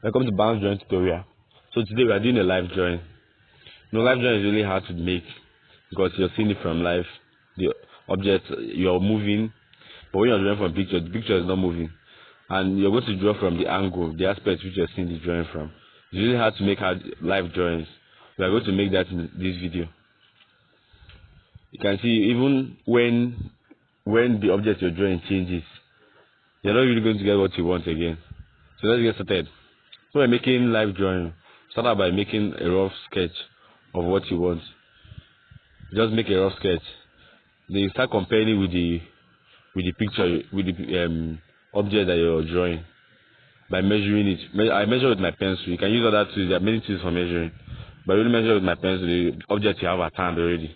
Welcome to bounce drawing tutorial. So today we are doing a live drawing. Live drawing is really hard to make because you're seeing it from live. The object you're moving, but when you're drawing from picture, the picture is not moving, and you're going to draw from the angle, the aspect which you're seeing the drawing from. It's really hard to make live drawings. We are going to make that in this video. You can see even when the object you're drawing changes, you're not really going to get what you want again. So let's get started. So we're making live drawing. Start out by making a rough sketch of what you want. Just make a rough sketch. Then you start comparing it with the picture, with the object that you're drawing by measuring it. I measure with my pencil. You can use other tools. There are many tools for measuring, but I really measure with my pencil the object you have at hand already.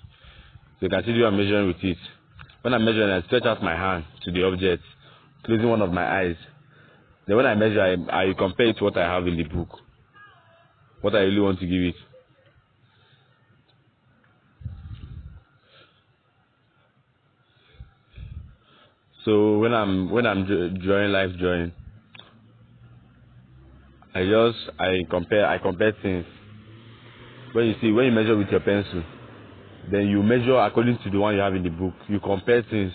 So you can see I'm measuring with it. When I'm measuring, I stretch out my hand to the object, closing one of my eyes. Then when I measure, I compare it to what I have in the book, what I really want to give it. So when I'm drawing live drawing, I compare things. When you measure with your pencil, then you measure according to the one you have in the book. You compare things.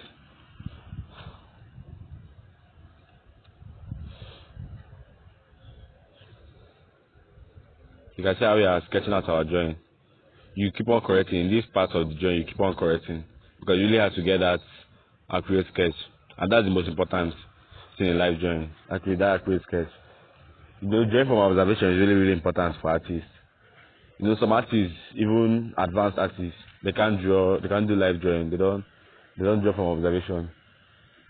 You can see how we are sketching out our drawing. You keep on correcting. In this part of the drawing, you keep on correcting because you really have to get that accurate sketch, and that's the most important thing in live drawing. That accurate sketch. Drawing from observation is really important for artists. Some artists, even advanced artists, they can't draw. They can't do live drawing. They don't draw from observation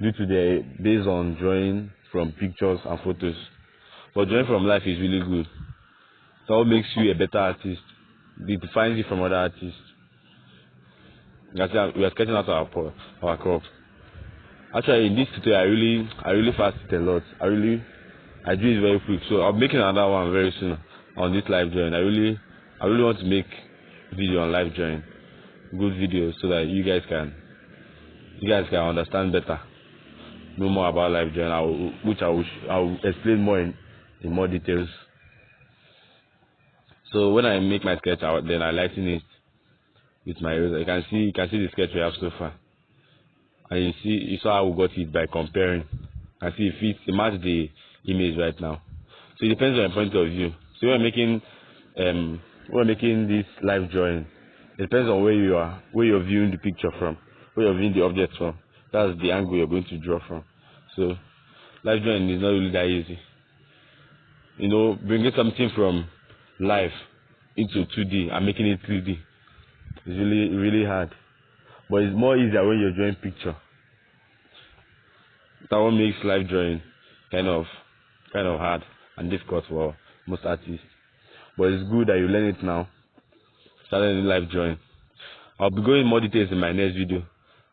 due to their based on drawing from pictures and photos. But drawing from life is really good. So what makes you a better artist? It defines you from other artists. We are sketching out our crop. Actually, in this tutorial, I really fast it a lot. I do it very quick. So I'm making another one very soon on this live drawing. I really want to make video on live drawing, good videos, so that you guys can understand better, know more about live drawing, which I will explain more in more details. So when I make my sketch out, then I lighten it with my eraser. You can see the sketch we have so far, and you saw how we got it by comparing. And see if it matches the image right now. So it depends on your point of view. So when we're making this live drawing, it depends on where you're viewing the picture from, where you're viewing the object from. That's the angle you're going to draw from. So live drawing is not really that easy. Bringing something from live into 2D and making it 3D is really, really hard. But it's more easier when you're drawing picture. That one makes live drawing kind of hard and difficult for most artists. But it's good that you learn it now. Start learning live drawing. I'll be going more details in my next video.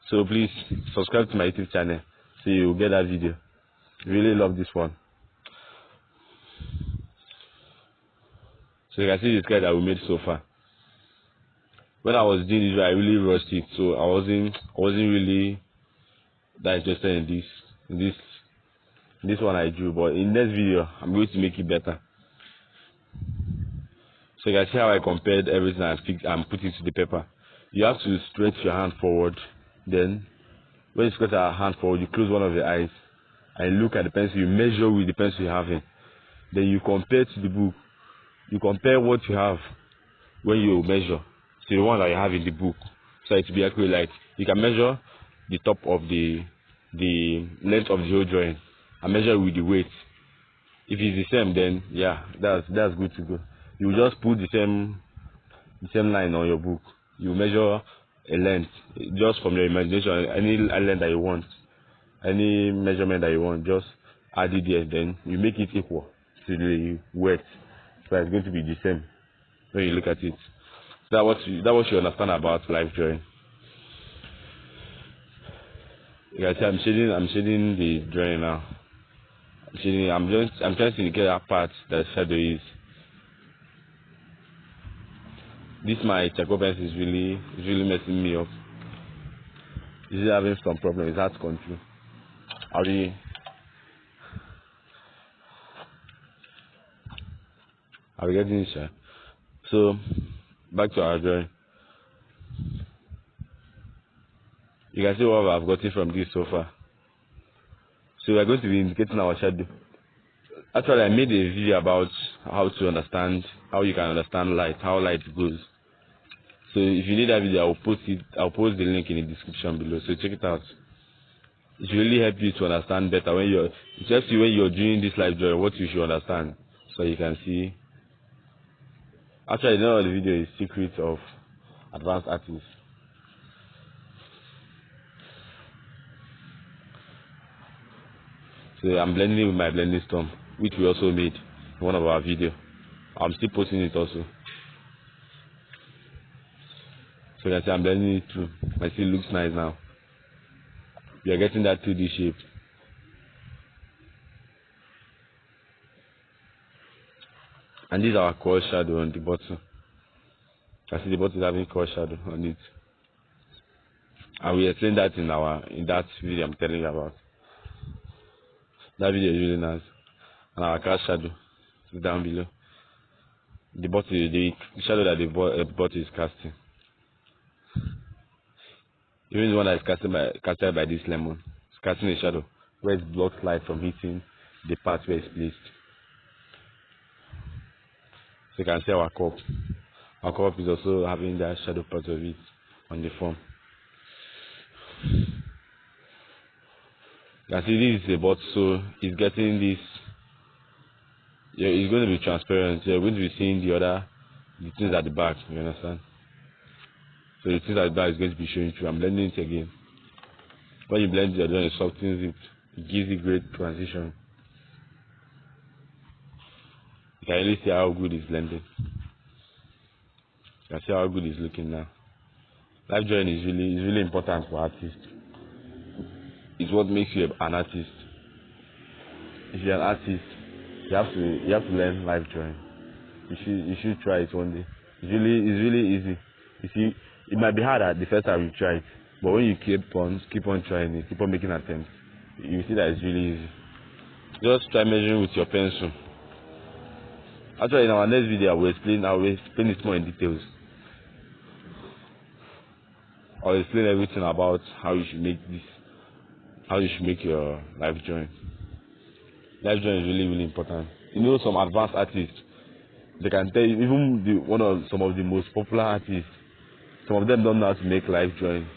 So please subscribe to my YouTube channel so you'll get that video. Really love this one. So you can see the sketch that we made so far. When I was doing this, I really rushed it, so I wasn't really that interested in this one I drew. But in next video, I'm going to make it better. So you can see how I compared everything and put it to the paper. You have to stretch your hand forward. Then when you stretch your hand forward, you close one of your eyes and look at the pencil. You measure with the pencil you have in. Then you compare to the book. You compare what you have when you measure to the one that you have in the book, so it will be accurate. Like you can measure the top of the length of the whole drawing and measure with the weight. If it's the same, then yeah, that's good to go. You just put the same line on your book. You measure a length just from your imagination, any length that you want, any measurement that you want, just add it there. Then you make it equal to the weight, so it's going to be the same when you look at it. That's what you understand about live drawing. You can see I'm shading the drawing now. I'm trying to indicate that part that shadow is. This my charcoal pencil is really messing me up. Is it having some problem? It's hard to control. I'll be getting it, sir. So back to our drawing. You can see what I've gotten from this so far. So we are going to be indicating our shadow. Actually, I made a video about how you can understand light, how light goes. So if you need that video, I'll post the link in the description below. So check it out. It will really help you to understand better it helps you when you're doing this live drawing, what you should understand. So you can see. Actually, the name of the video is Secrets of Advanced Artists. So I'm blending it with my blending stump, which we also made in one of our videos. I'm still posting it also. So you can see I'm blending it too. My still looks nice now. We are getting that 2D shape. And this is our core shadow on the bottom. You can see the bottom is having core shadow on it. And we explained that in that video I'm telling you about. That video is really nice. And our cast shadow is down below. The bottom, the shadow that the bottom is casting. Even the one that is casted by this lemon, it's casting a shadow where it blocks light from hitting the part where it's placed. So you can see our cup. Our cup is also having that shadow part of it on the form. You can see this is a bottle, so it's getting this. Yeah, it's going to be transparent. You're going to be seeing the things at the back. You understand? So the things at the back is going to be showing through. I'm blending it again. When you blend it, it softens it. It gives it great transition. You can really see how good it's blended. You can see how good it's looking now. Live drawing is really important for artists. It's what makes you an artist. If you're an artist, you have to learn live drawing. You should try it one day. It's really easy. You see, it might be hard at the first time you try it, but when you keep on trying it, keep on making attempts, you see that it's really easy. Just try measuring with your pencil. Actually, in our next video, I will explain it more in details. I'll explain everything about how you should make your live drawing. Live drawing is really important. You know, some advanced artists, they can tell you, even some of the most popular artists, some of them don't know how to make live drawing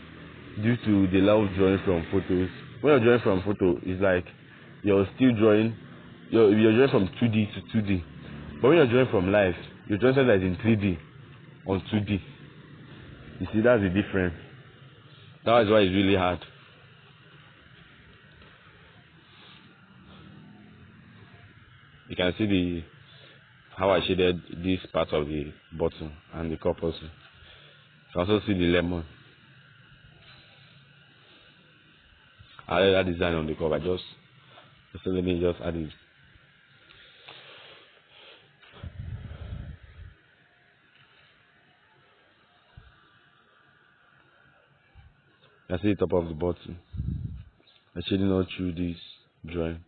due to the love of drawing from photos. When you're drawing from photo, it's like you're still drawing, you're drawing from 2D to 2D. But when you're drawing from live, you're drawing something that's in 3D on 2D. You see, that's the difference. That is why it's really hard. You can see how I shaded this part of the bottom and the cup also. You can also see the lemon. I added that design on the cup. Let me just add it. You can see the top of the bottom. I'm shading all through this drawing.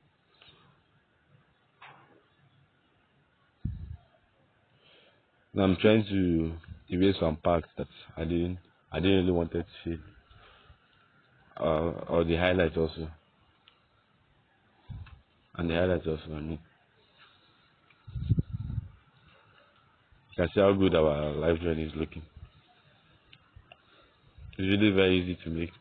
Now I'm trying to erase some parts that I didn't really want to shade, or the highlights also, and the highlights also. I mean, you can see how good our live drawing is looking. It's really very easy to make.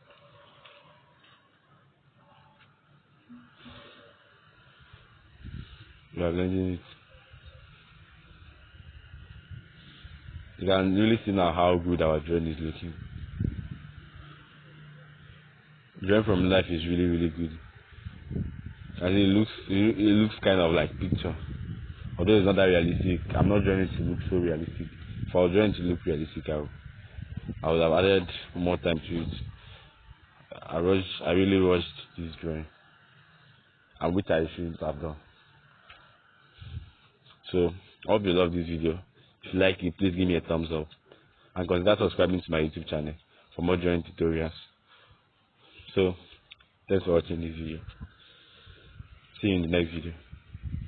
We are blending it. You can really see now how good our drawing is looking. Drawing from life is really good. And it looks kind of like picture. Although it's not that realistic. I'm not drawing it to look so realistic. If I was drawing to look realistic, I would have added more time to it. I really rushed this drawing, and which I shouldn't have done. So I hope you love this video. If you like it, please give me a thumbs up and consider subscribing to my YouTube channel for more drawing tutorials. So thanks for watching this video. See you in the next video.